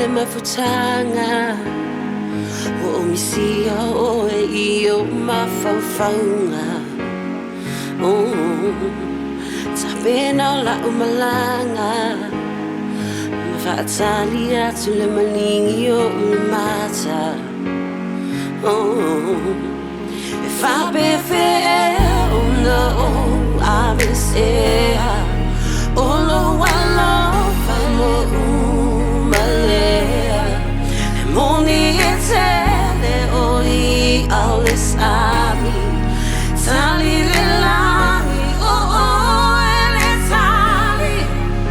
le MAFUTAGA o misia o e o mafaufaunga tapena la umalanga mafatali atu le malingi o le mata fa pe fe o no a besea o lo walo fa mo malea moni etele o I alles ami tali le lani ele tali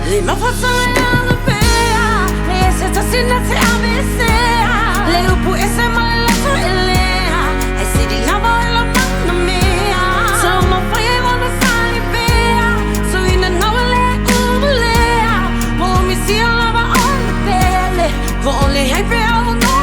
le MAFUTAGA FAIA PEA se ta sinna te abesea le upu ese malato elea e si di lava la manna mea so ma fai ona sali pea so ina novele ubulea mo mi si lava on pele vo only hai pea o no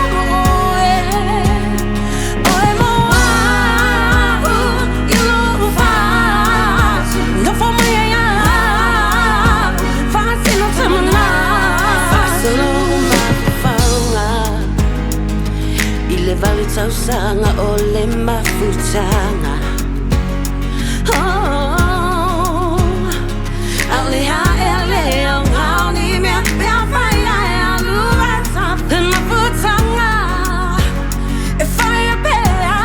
vale tausanga o le MAFUTAGA ale ha ele o ni me pea faia e lua tap le MAFUTAGA e faia pea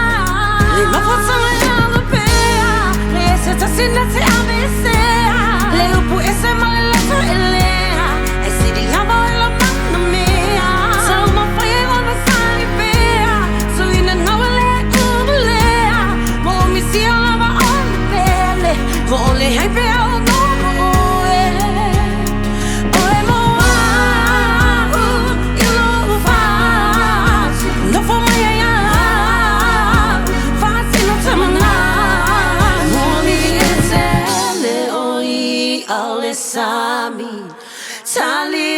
le MAFUTAGA pea le se ta sinna te abesea le upu ese malato elea e si di lava la manna mea so ma fai ona sali pea so ina novele ubulea mo mi si lava on pele mo only hai pea o no Sami, Tali